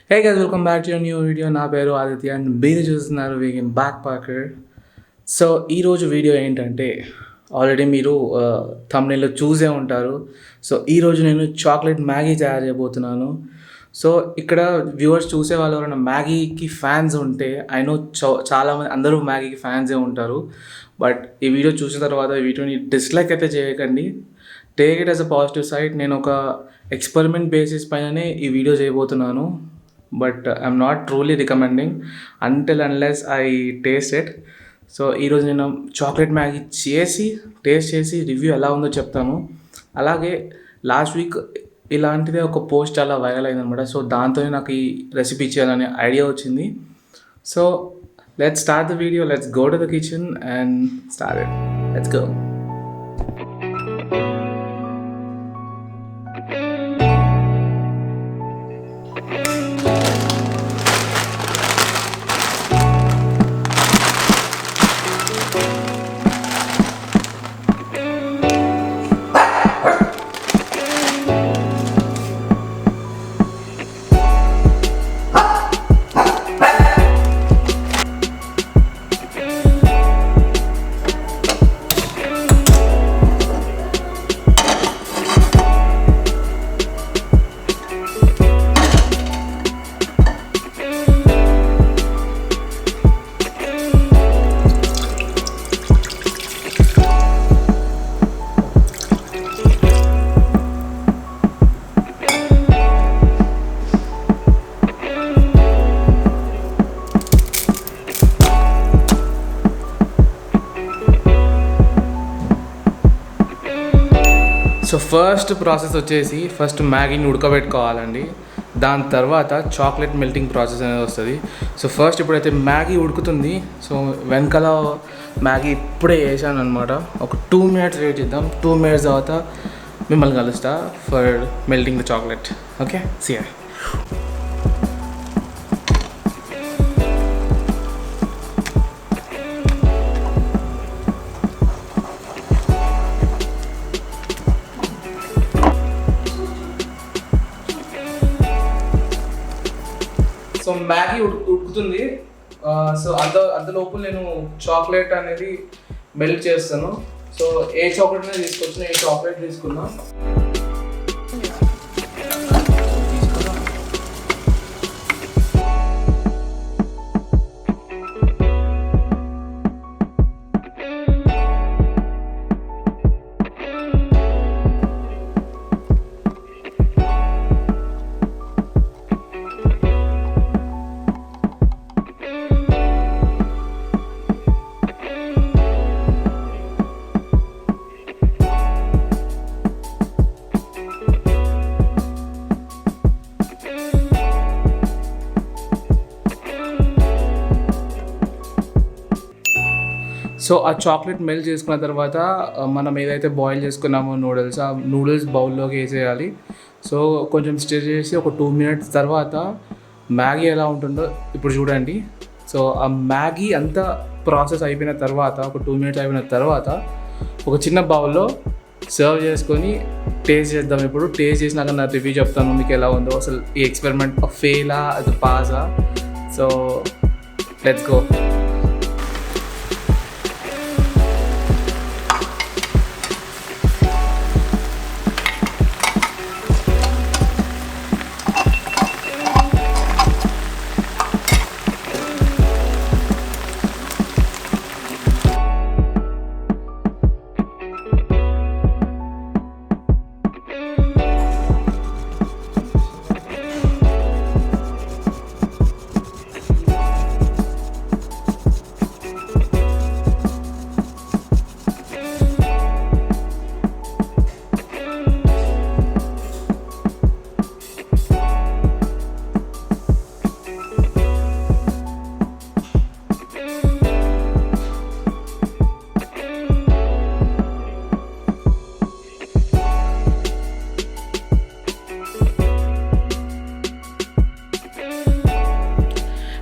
Hey guys, welcome back to a new video. నా పేరు Aditya and మీరు చూస్తున్నారు వీకెండ్ బ్యాక్ పాకర్. సో ఈరోజు వీడియో ఏంటంటే ఆల్రెడీ మీరు థంబ్నెయిల్లో చూసే ఉంటారు. సో ఈరోజు నేను చాక్లెట్ మ్యాగీ తయారు చేయబోతున్నాను. సో ఇక్కడ వ్యూవర్స్ చూసే వాళ్ళు ఎవరైనా మ్యాగీకి ఫ్యాన్స్ ఉంటే ఐ నో చాలామంది అందరూ మ్యాగీకి ఫ్యాన్సే ఉంటారు. బట్ ఈ వీడియో చూసిన తర్వాత ఈ వీడియోని డిస్లైక్ అయితే చేయకండి. Take it as a positive side. నేను ఒక ఎక్స్పెరిమెంట్ బేసిస్ పైననే ఈ వీడియో చేయబోతున్నాను. But I'm not truly recommending until unless I taste it. So ఈరోజు నేను చాక్లెట్ మ్యాగీ టేస్ట్ చేసి రివ్యూ ఎలా ఉందో చెప్తాను. అలాగే లాస్ట్ వీక్ ఇలాంటిదే ఒక పోస్ట్ అలా వైరల్ అయిందనమాట. సో దాంతోనే నాకు ఈ రెసిపీ చేయాలనే ఐడియా వచ్చింది. So let's start the video. Let's go to the kitchen and start it. Let's go. So first process వచ్చేసి ఫస్ట్ మ్యాగీని ఉడకబెట్టుకోవాలండి. దాని తర్వాత చాక్లెట్ మెల్టింగ్ ప్రాసెస్ అనేది వస్తుంది. సో ఫస్ట్ ఇప్పుడైతే మ్యాగీ ఉడుకుతుంది. సో వెనకాల మ్యాగీ ఇప్పుడే వేసాను అనమాట. ఒక 2 minutes వెయిట్ చేద్దాం. 2 minutes తర్వాత మిమ్మల్ని కలుస్తా for melting the chocolate. Okay, see you. So Maggi ఉడుకుతుంది. సో అంతలోపు నేను చాక్లెట్ అనేది మెల్ట్ చేస్తాను. సో ఏ చాక్లెట్ అనేది తీసుకొచ్చినా ఏ చాక్లెట్ తీసుకున్నా. సో ఆ చాక్లెట్ మెల్ట్ చేసుకున్న తర్వాత మనం ఏదైతే బాయిల్ చేసుకున్నామో నూడిల్స్, ఆ నూడిల్స్ బౌల్లోకి వేసేయాలి. సో కొంచెం స్టిర్ చేసి ఒక 2 minutes తర్వాత మ్యాగీ ఎలా ఉంటుందో ఇప్పుడు చూడండి. సో ఆ మ్యాగీ అంతా ప్రాసెస్ అయిపోయిన తర్వాత ఒక 2 minutes అయిపోయిన తర్వాత ఒక చిన్న బౌల్లో సర్వ్ చేసుకొని టేస్ట్ చేద్దాం. ఇప్పుడు టేస్ట్ చేసినాక నా రివ్యూ చెప్తాను మీకు ఎలా ఉందో. అసలు ఈ ఎక్స్పెరిమెంట్ ఫెయిలా అది పాసా. So let's go.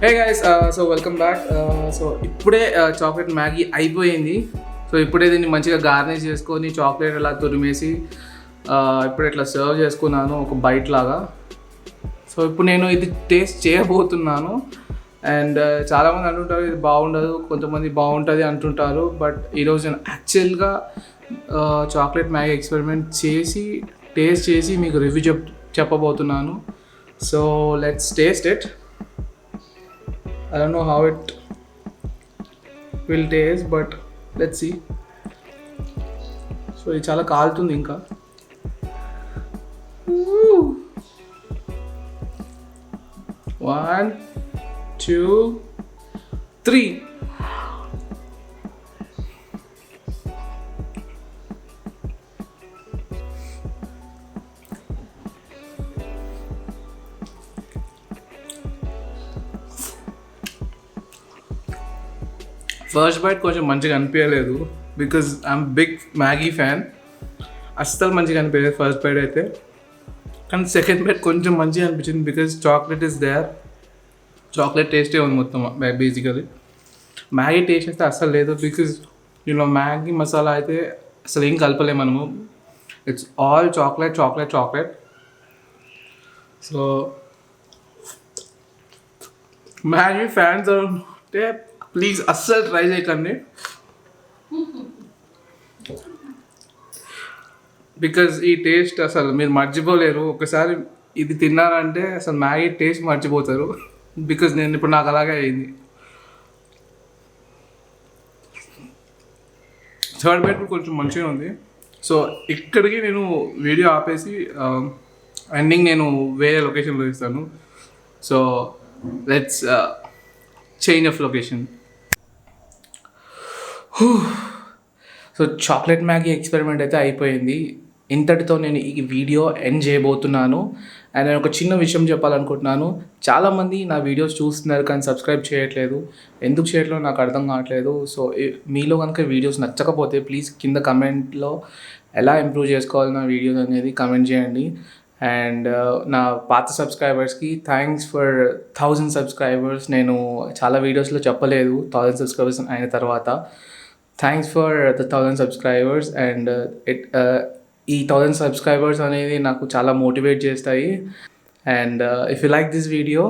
Hey guys, so welcome back. So ఇప్పుడే చాక్లెట్ మ్యాగీ అయిపోయింది. సో ఇప్పుడే దీన్ని మంచిగా గార్నిష్ చేసుకొని చాక్లెట్ అలా తురిమేసి ఇప్పుడే ఇట్లా సర్వ్ చేసుకున్నాను ఒక బైట్ లాగా. సో ఇప్పుడు నేను ఇది టేస్ట్ చేయబోతున్నాను. అండ్ చాలామంది అంటుంటారు ఇది బాగుండదు, కొంతమంది బాగుంటుంది అంటుంటారు. బట్ ఈరోజు నేను యాక్చువల్గా చాక్లెట్ మ్యాగీ ఎక్స్పెరిమెంట్ చేసి టేస్ట్ చేసి మీకు రివ్యూ చెప్పబోతున్నాను. So let's taste it. I don't know how it will taste, but let's see. So ఇది చాలా కాలుతుంది ఇంకా. One, two, three. First bite కొంచెం మంచిగా అనిపించలేదు because I'm big Maggi fan. అస్సలు మంచిగా అనిపించలేదు ఫస్ట్ బైట్ అయితే. కానీ సెకండ్ బైట్ కొంచెం మంచిగా అనిపించింది because chocolate is there. Chocolate టేస్టే ఉంది మొత్తం బేసికలీ. మ్యాగీ టేస్ట్ అయితే అస్సలు లేదు బికాజ్ మ్యాగీ మసాలా అయితే అసలు ఏం కలపలేము మనము. It's all chocolate chocolate chocolate. So Maggi fans అంటే ప్లీజ్ అస్సలు ట్రై చేయకండి బికాజ్ ఈ టేస్ట్ అసలు మీరు మర్చిపోలేరు. ఒకసారి ఇది తిన్నారంటే అసలు మ్యాగీ టేస్ట్ మర్చిపోతారు. బికాజ్ నేను ఇప్పుడు నాకు అలాగే అయింది. థర్డ్ బైట్ కొంచెం మంచిగా ఉంది. సో ఇక్కడికి నేను వీడియో ఆపేసి ఎండింగ్ నేను వేరే లొకేషన్లో ఇస్తాను. So let's change of location. So chocolate Maggi experiment అయితే అయిపోయింది. ఇంతటితో నేను ఈ వీడియో ఎండ్ చేయబోతున్నాను. అండ్ నేను ఒక చిన్న విషయం చెప్పాలనుకుంటున్నాను. చాలామంది నా వీడియోస్ చూస్తున్నారు కానీ సబ్స్క్రైబ్ చేయట్లేదు. ఎందుకు చేయట్లేదు నాకు అర్థం కావట్లేదు. సో మీలో కనుక వీడియోస్ నచ్చకపోతే ప్లీజ్ కింద కమెంట్లో ఎలా ఇంప్రూవ్ చేసుకోవాలి నా వీడియోస్ అనేది కమెంట్ చేయండి. అండ్ నా పాత సబ్స్క్రైబర్స్కి థ్యాంక్స్ ఫర్ 1000 సబ్స్క్రైబర్స్. నేను చాలా వీడియోస్లో చెప్పలేదు 1000 సబ్స్క్రైబర్స్ అయిన తర్వాత. Thanks for the 1000 subscribers. And ఈ 1000 సబ్స్క్రైబర్స్ అనేది నాకు చాలా మోటివేట్ చేస్తాయి. And if you like this video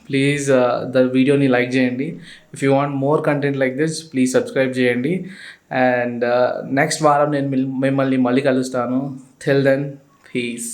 please the వీడియోని లైక్ చేయండి. If you want more content like this please subscribe చేయండి. అండ్ నెక్స్ట్ వారం నేను మిమ్మల్ని మళ్ళీ కలుస్తాను. Till then piece.